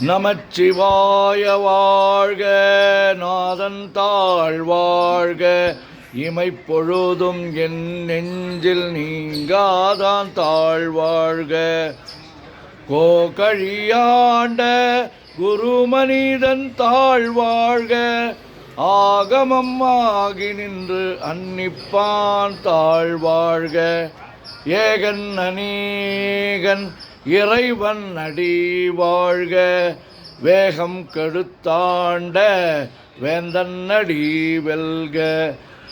நமச்சிவாய வாழ்க, நாதன் தாழ் வாழ்க, இமைப்பொழுதும் என் நெஞ்சில் நீங்காதான் தாழ் வாழ்க. கோகழியாண்ட குருமனிதன் தாழ் வாழ்க, ஆகமம் ஆகி நின்று அன்னிப்பான் தாழ் வாழ்க. ஏகன் அநேகன் இறைவன் அடி வாழ்க, வேகம் கெடுத்தாண்ட வேந்தன் அடி வெல்க.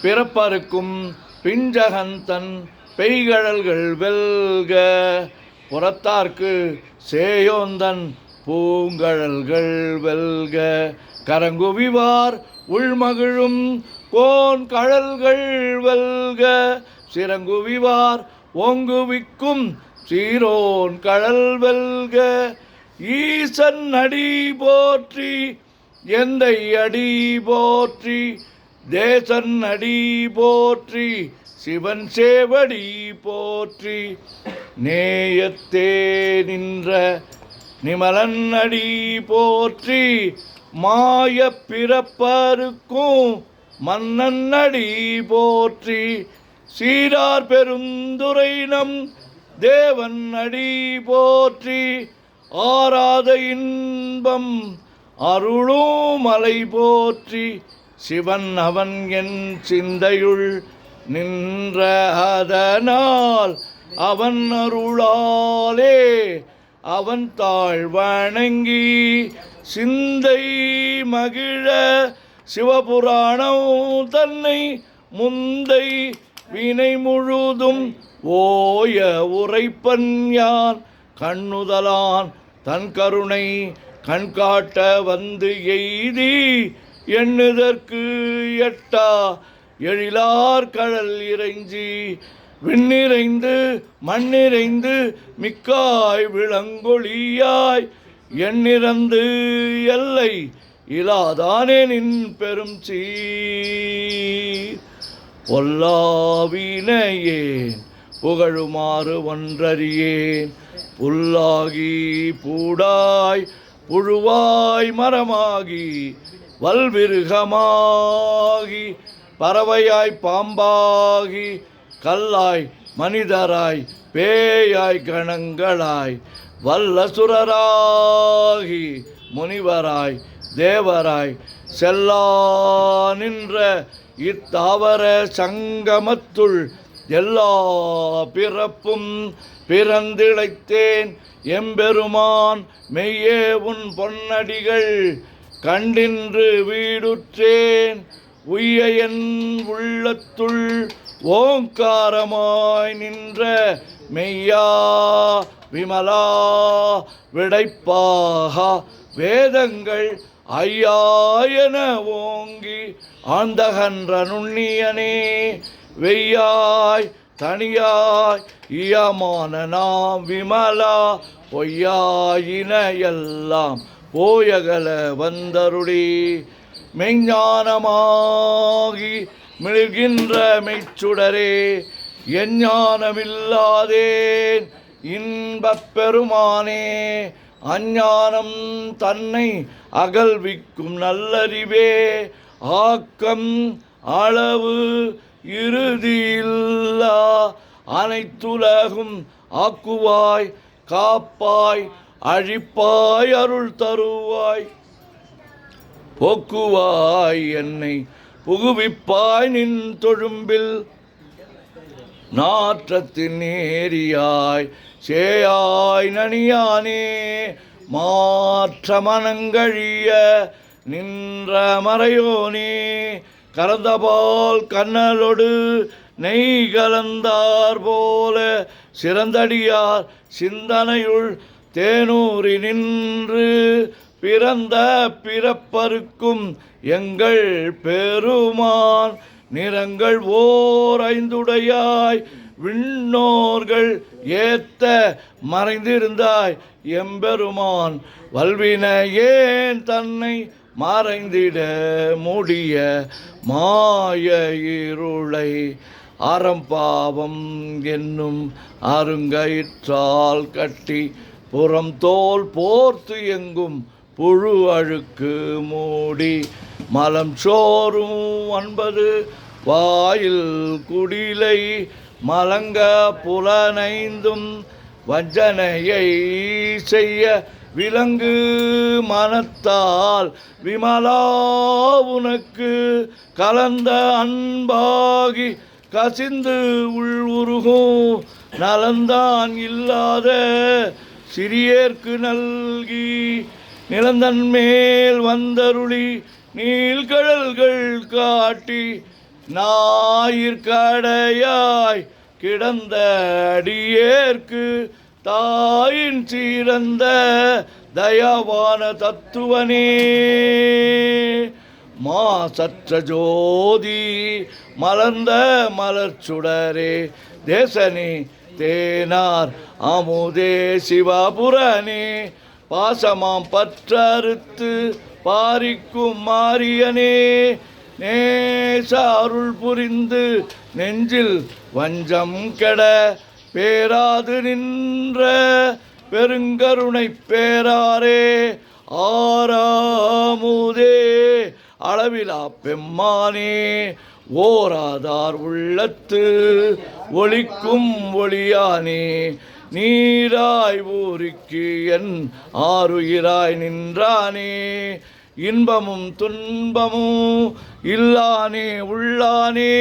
பிறப்பருக்கும் பிஞ்சகந்தன் பெய்கழல்கள் வெல்க, புறத்தார்க்கு சேயோந்தன் பூங்கழல்கள் வெல்க. கரங்குவிவார் உள்மகிழும் கோன் கழல்கள் வெல்க, சிறங்குவிவார் ஓங்குவிக்கும் சீரோன் கழல் வெல்க. ஈசன் அடி போற்றி, எந்தை அடி போற்றி, தேசன் அடி போற்றி, சிவன் சேவடி போற்றி. நேயத்தே நின்ற நிமலன் அடி போற்றி, மாய பிறப்பருக்கும் மன்னன் அடி போற்றி. சீரார் பெருந்துரை நம் தேவன் அடி போற்றி, ஆராத இன்பம் அருளும் மலை போற்றி. சிவன் அவன் என் சிந்தையுள் நின்ற அதனால், அவன் அருளாலே அவன் தாழ் வணங்கி சிந்தை மகிழ சிவபுராணம் தன்னை முந்தை வினை முழுதும் ஓய உரைப்பன் யான். கண்ணுதலான் தன் கருணை கண்காட்ட வந்து எய்தி, எண்ணுதற்கு எட்டா எழிலார் கழல் இறைஞ்சி, விண்ணிறைந்து மண்ணிறைந்து மிக்காய் விளங்கொழியாய், எண்ணிறந்து எல்லை இலாதானே நின் பெரும் சீர். பொல்லாவினையேன் புகழுமாறு ஒன்றறியேன், புல்லாகி பூடாய் புழுவாய் மரமாகி வல்விருகமாகி பறவையாய் பாம்பாகி கல்லாய் மனிதராய் பேயாய் கணங்களாய் வல்லசுரராகி முனிவராய் தேவராய் செல்லா நின்ற இத்தாவர சங்கமத்துள் எல்லா பிறப்பும் பிறந்திழைத்தேன் எம்பெருமான். மெய்யே உன் பொன்னடிகள் கண்டின்று வீடுற்றேன், உய்ய என் உள்ளத்துள் ஓங்காரமாய் நின்ற மெய்யா விமலா விடைப்பாகா. வேதங்கள் ஐயாயன ஓங்கி ஆந்தகன்ற நுண்ணியனே, வெய்யாய் தனியாய் இயமான நாம் விமலா, பொய்யாயின எல்லாம் போயகல வந்தருளி. மெஞ்ஞானமாகி மிழ்கின்ற மெய்ச்சுடரே, எஞ்ஞானமில்லாதேன் இன்பப் பெருமானே. அஞ்ஞானம் தன்னை அகல்விக்கும் நல்லறிவே, ஆக்கம் அளவு இறுதியில்லா அனைத்துலகும் ஆக்குவாய் காப்பாய் அழிப்பாய் அருள் தருவாய். போக்குவாய் என்னை புகுவிப்பாய் நின் தொழும்பில், நாற்றத்தின் நேரியாய் சேயாய் நனியானே. மாற்ற மனங்கழிய நின்ற மறையோனே, கறந்தபால் கண்ணலொடு நெய் கலந்தார் போல சிறந்தடியார் சிந்தனையுள் தேனூரி நின்று, பிறந்த பிறப்பருக்கும் எங்கள் பெருமான். நிறங்கள் ஓர் ஐந்துடையாய் விண்ணோர்கள் ஏத்த மறைந்திருந்தாய் எம்பெருமான். வல்வினையேன் தன்னை மறைந்திட முடிய மாய இருளை, அறம்பாவம் என்னும் அருங்கயிற்றால் கட்டி புறம் தோல் போர்த்து எங்கும் புழு அழுக்கு மூடி மலம் சோறும் 9 வாயில் குடிலை மலங்க புலனைந்தும் வஞ்சனையை செய்ய விலங்கு மனத்தால் விமலா உனக்கு கலந்த அன்பாகி கசிந்து உள்வுருகும் நலந்தான் இல்லாத சிறியேற்கு நல்கி நிலந்தன் மேல் வந்தருளி நீள்கடல்கள் காட்டி ஞாயிற்கடையாய் கிடந்த அடியேற்கு தாயின் சீரந்த தயாவான தத்துவனே மாசற்ற ஜோதி மலர்ந்த மலர்ச்சுடரே தேசனே தேனார் அமுதே சிவபுரனே பாசமாம் பற்றறுத்து பாரிக்கும் மாரியனே நேச அருள் புரிந்து நெஞ்சில் வஞ்சம் கெட பேராது நின்ற பெருங்கருணை பேராரே ஆறாமுதே அளவிலா பெம்மானே ஓராதார் உள்ளத்து ஒளிக்கும் ஒளியானே நீராய் ஊருக்கு என் ஆருயிராய் நின்றானே இன்பமும் துன்பமும் இல்லானே உள்ளானே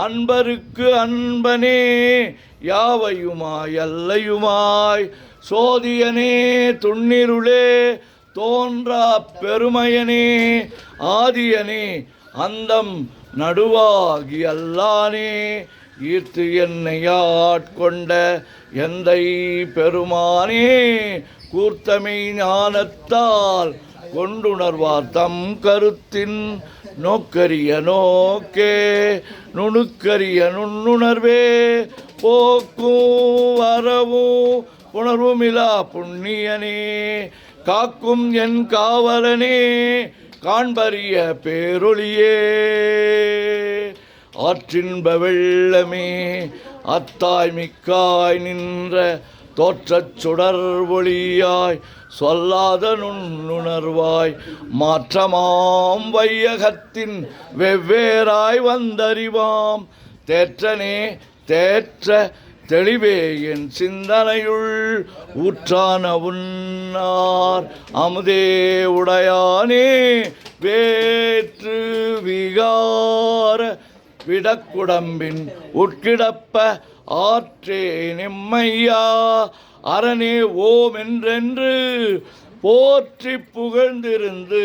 அன்பருக்கு அன்பனே யாவையுமாய் அல்லையுமாய் சோதியனே துண்ணிருளே தோன்றா பெருமையனே ஆதியனே அந்தம் நடுவாகி அல்லானே ஈர்த்து என்னை ஆட்கொண்ட எந்தை பெருமானே கூர்த்தமை ஞானத்தால் கொண்டுணர்வார் தம் கருத்தின் நோக்கரிய நோக்கே நுணுக்கரிய நுண்ணுணர்வே போக்கும் வரவும் உணர்வுமிலா புண்ணியனே காக்கும் என் காவலனே காண்பரிய பேரொளியே ஆற்றின்ப வெள்ளமே அத்தாய் மிக்காய் நின்ற தோற்றச் சுடர் ஒளியாய் சொல்லாத நுண்ணுணர்வாய் மாற்றமாம் வையகத்தின் வெவ்வேறாய் வந்தறிவாம் தேற்றனே தேற்ற தெளிவே என் சிந்தனையுள் ஊற்றான உன்னார் அமுதே உடையானே வேற்று விகார விடக்குடம்பின் உட்கிடப்ப ஆற்றே நிம்மையா அரணே ஓம் என்றென்று போற்றி புகழ்ந்திருந்து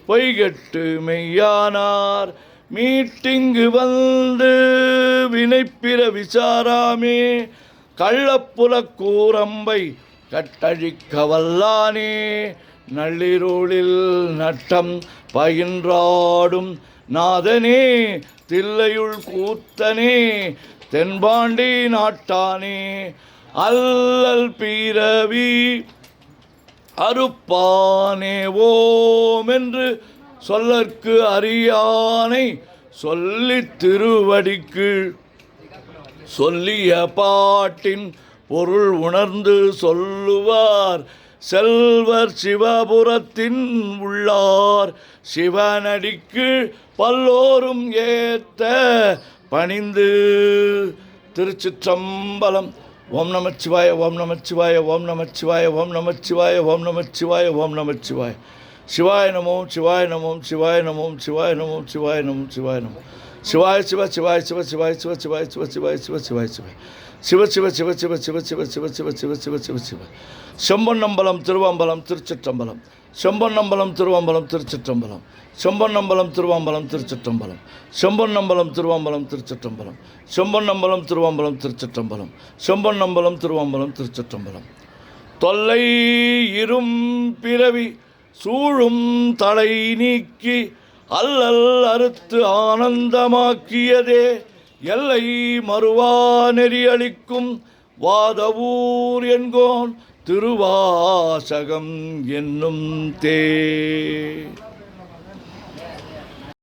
பொய்கட்டு மெய்யானார் மீட்டிங்கு வந்து வினைப்பிற விசாராமே கள்ளப்புல கூரம்பை கட்டழிக்க வல்லானே நள்ளிருளில் நட்டம் பயின்றாடும் நாதனே தில்லையுள் கூத்தனே தென்பாண்டி நாட்டானே அல்லல் பீரவி அறுப்பானே ஓம் என்று சொல்லற்கு அறியானை சொல்லி திருவடிக்கு சொல்லிய பாட்டின் பொருள் உணர்ந்து சொல்லுவார் செல்வர் சிவபுரத்தின் உள்ளார் சிவனடிக்கு பல்லோரும் ஏத்த பணிந்து. திருச்சிற்றம்பலம். ஓம் நமச்சிவாய ஓம் நமச்சிவாய ஓம் நமச்சிவாய ஓம் நமச்சிவாய ஓம் நமச்சிவாய ஓம் நமச்சிவாய. சிவாய நமோம் சிவாய நமோம் சிவாய நமோம் சிவாய நமோம் சிவாய நமோம் சிவாய நமோம் சிவாய சிவ சிவாய சிவ சிவாய சிவ சிவாய சிவ சிவாய சிவ சிவாய சிவ சிவ சிவ சிவ சிவ சிவ சிவ சிவ சிவ சிவ சிவ சிவ சிவ. செம்பொன்னம்பலம் திருவம்பலம் திருச்சிற்றம்பலம். செம்பொன்னம்பலம் திருவம்பலம் திருச்சிற்றம்பலம். செம்பொன்னம்பலம் திருவம்பலம் திருச்சிற்றம்பலம். செம்பொன்னம்பலம் திருவம்பலம் திருச்சிற்றம்பலம். செம்பொன்னம்பலம் திருவம்பலம் திருச்சிற்றம்பலம். செம்பொன்னம்பலம் திருவம்பலம் திருச்சிற்றம்பலம். தொல்லை இரும் பிறவி சூழும் தலை நீக்கி அல்லல் அறுத்து ஆனந்தமாக்கியதே எல்லை மறுவா நெறியளிக்கும் வாதவூர் என்கோன் திருவாசகம் என்னும் தே.